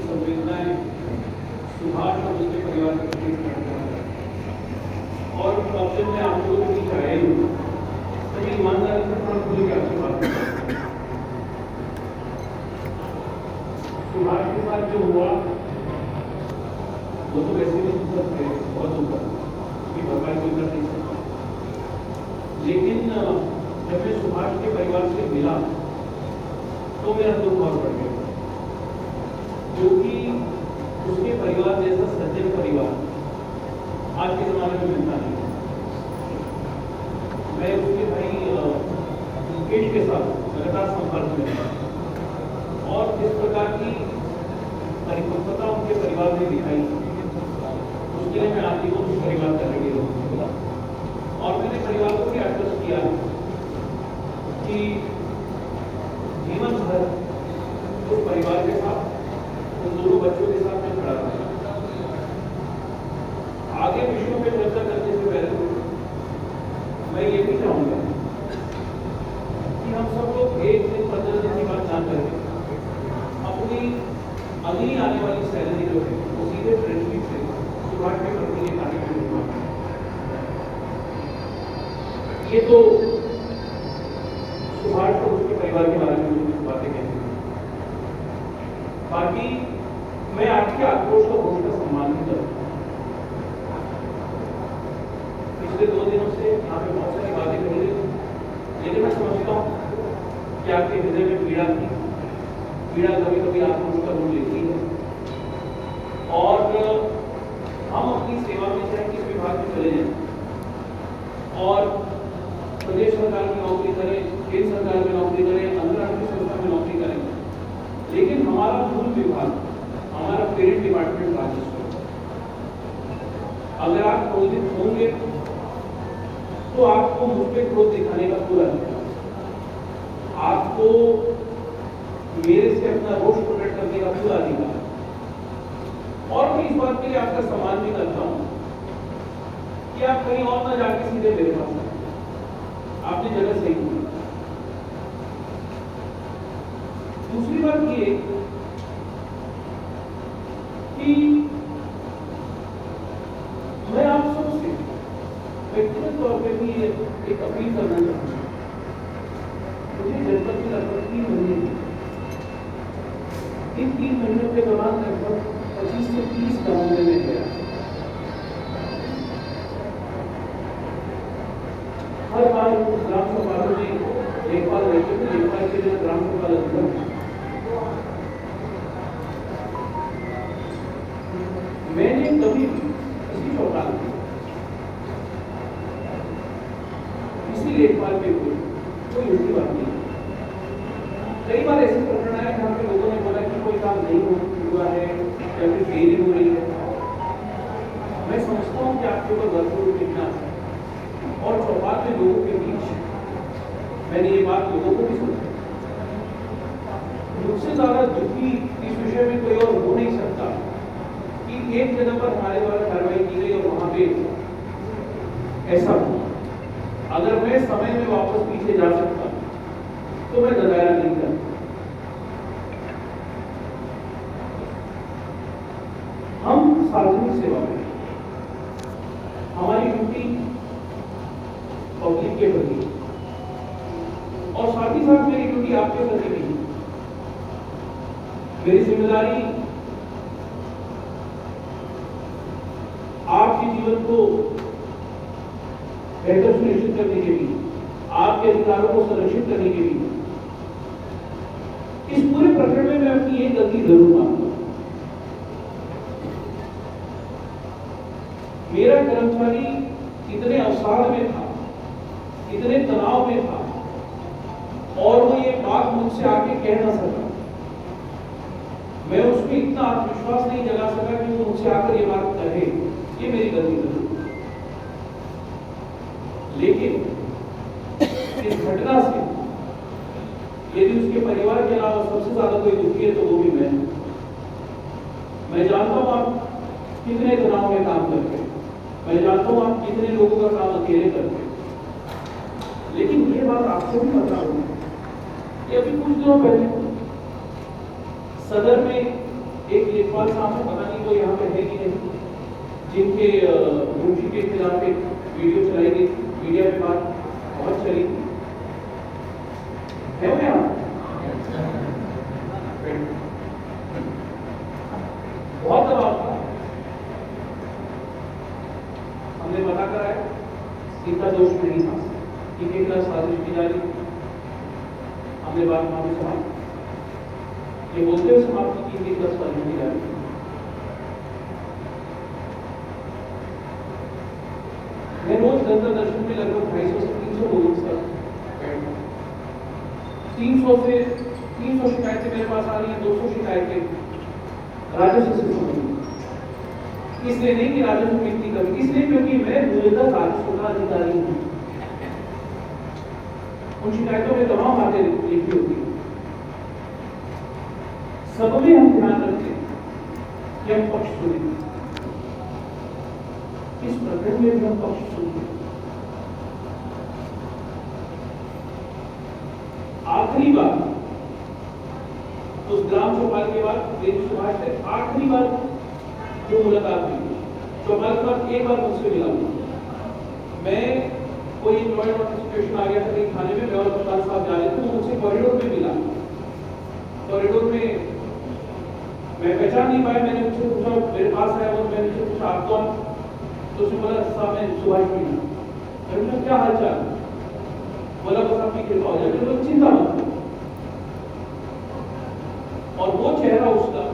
संवेदनाएं सुभाष और उसके परिवार के प्रति व्यक्त करता है। और अब जब मैं आप लोगों के बीच आया हूँ तो मैं ईमानदारी से थोड़ा खुल के आपसे बात करता हूँ। सुभाष के साथ जो हुआ वो तो वैसे भी दुखद थे, बहुत दुखद, उसकी भरपाई कोई कर नहीं सकता। लेकिन जब मैं सुभाष के परिवार से मिला तो मेरा दुख और बढ़ गया, क्योंकि उसके परिवार जैसा सज्जन परिवार आज के जमाने में मिलता नहीं। मैं उसके भाई मुकेश के साथ लगातार संपर्क में था और जिस प्रकार की परिपक्वता उनके परिवार ने दिखाई उसके लिए मैं आजीवन उस परिवार का ऋणी रहूंगा। और मैंने परिवार को भी आश्वस्त किया कि जीवन भर उस परिवार के साथ, उन दोनों बच्चों के साथ मैं खड़ा रहूंगा। आगे विषयों पे चर्चा करने से पहले मैं ये भी चाहूंगा कि हम सब लोग 1 दिन 15 दिन की बात जान करके अपनी अगली आने वाली सैलरी जो है वो सीधे ट्रेजरी से सुभाष के प्रति ये कार्य शुरू हुआ। ये तो सुभाष और उसके परिवार के बारे में कुछ बातें कहती हैं। बाकी मैं आपके आक्रोश का घोष का सम्मान भी करता हूँ। पिछले 2 दिनों से यहाँ पे बहुत सारी बातें कही गई, लेकिन मैं समझता हूँ कि आपके हृदय में पीड़ा थी। पीड़ा कभी कभी आक्रोश का रूप लेती है और हम अपनी सेवा में चाहे किस विभाग में चले जाएं और प्रदेश सरकार में नौकरी करें, केंद्र सरकार में नौकरी करें, अंतर्राष्ट्रीय संस्था में नौकरी करें, लेकिन हमारा मूल विभाग, हमारा पेरेंट डिपार्टमेंट राजस्व। अगर आप क्रोधित होंगे तो आपको मुझ पे क्रोध दिखाने का पूरा अधिकार, आपको मेरे से अपना रोष प्रकट करने का पूरा अधिकार। और मैं इस बात के लिए आपका सम्मान भी करता हूं कि आप कहीं और ना जाके सीधे मेरे पास आए। आपने जगह सही की। दूसरी बात ये कि मैं आप सबसे व्यक्तिगत तौर पे भी एक अपील करना चाहूंगा। मुझे जनपद में लगभग 3 महीने, इन 3 महीनों के दौरान लगभग 25 से 30 गाँव में मैं गया। हर बार ग्राम सभा में देखभाल रहते थे, देखभाल के लिए ग्राम सभा लगभग मैंने कभी किसी चौपाल में किसी देखभाल पे कोई उल्टी बात नहीं। कई बार ऐसे प्रकरण आए जहाँ पे लोगों ने बोला कि कोई काम नहीं हुआ है या फिर देरी हो रही है। मैं समझता हूँ कि आपके ऊपर वर्कलोड कितना है और चौपाल में लोगों के बीच मैंने ये बात लोगों को भी सुनी। मुझसे ज्यादा दुखी इस विषय में कोई और हो नहीं सकता कि एक जगह पर हमारे द्वारा कार्रवाई की गई और वहां पे ऐसा हुआ। अगर मैं समय में वापस पीछे जा सकता तो मैं दोबारा नहीं करता। हम सार्वजनिक सेवा में हमारी ड्यूटी पब्लिक के प्रति और साथ ही साथ मेरी ड्यूटी आपके प्रति भी। मेरी जिम्मेदारी आपके जीवन को बेहतर सुनिश्चित करने के लिए, आपके अधिकारों को संरक्षित करने के लिए इस पूरे प्रकरण में मैं अपनी एक गलती जरूर मानता हूं। मेरा कर्मचारी इतने अवसाद में था, इतने तनाव में था और वो ये बात मुझसे आके कह ना सका। मैं उसमें इतना आत्मविश्वास नहीं जगा सका कि वो मुझसे आकर ये बात कहे। ये मेरी गलती जरूर। लेकिन इस घटना से यदि उसके परिवार के अलावा सबसे ज्यादा कोई दुखी है तो वो भी मैं जानता हूं आप कितने तनाव में काम करते हैं, मैं जानता हूं आप कितने लोगों का काम अकेले करते हैं। लेकिन ये बात आपको भी पता होगी कि अभी कुछ दिनों पहले सदर में एक लेखपाल साहब है, पता नहीं वो यहाँ पे है कि नहीं, जिनके मुंशी के खिलाफ एक वीडियो चलाई गई, मीडिया में बात बहुत चली, है वो यहाँ? बहुत दबाव था, हमने पता कराया, इनका दोष नहीं था, इनके खिलाफ साजिश की जा रही, हमने बात मालूम समाप्त, ये बोलते हुए समाप्त की इनके खिलाफ साजिश की जा रही। मैं रोज जनता दर्शन में लगभग 250 से 300 लोगों के साथ 300 शिकायतें मेरे पास आ रही हैं, 200 शिकायतें राजस्व से संबंधित। इसलिए नहीं कि राजस्व में इतनी कमी, इसलिए क्योंकि मैं मूलतः राजस्व का अधिकारी हूं। उन शिकायतों में तमाम बातें लिखी होती हैं, सब में हम ध्यान रखते हैं कि हम पक्ष सुने, इस प्रकरण में भी हम पक्ष सुनते हैं। आखिरी बार उस ग्राम चौपाल के बाद देवी सुभाष से आखिरी बार जो मुलाकात हुई, चौपाल के बाद एक बार मुझसे मिला, मैं कोई लॉ एंड ऑर्डर सिचुएशन आ गया था कहीं थाने में, मैं और प्रसाद साहब जा रहे थे, वो मुझसे कॉरिडोर में मिला, कॉरिडोर में मैं पहचान नहीं पाया, मैंने मुझसे पूछा, मेरे पास आया वो, मैंने मुझसे पूछा आप कौन, तो उसने बोला साहब मैं सुभाष मीणा। मैंने क्या हाल चाल, बोला बस आपकी कृपा हो जाए, चिंता मत। और वो चेहरा उसका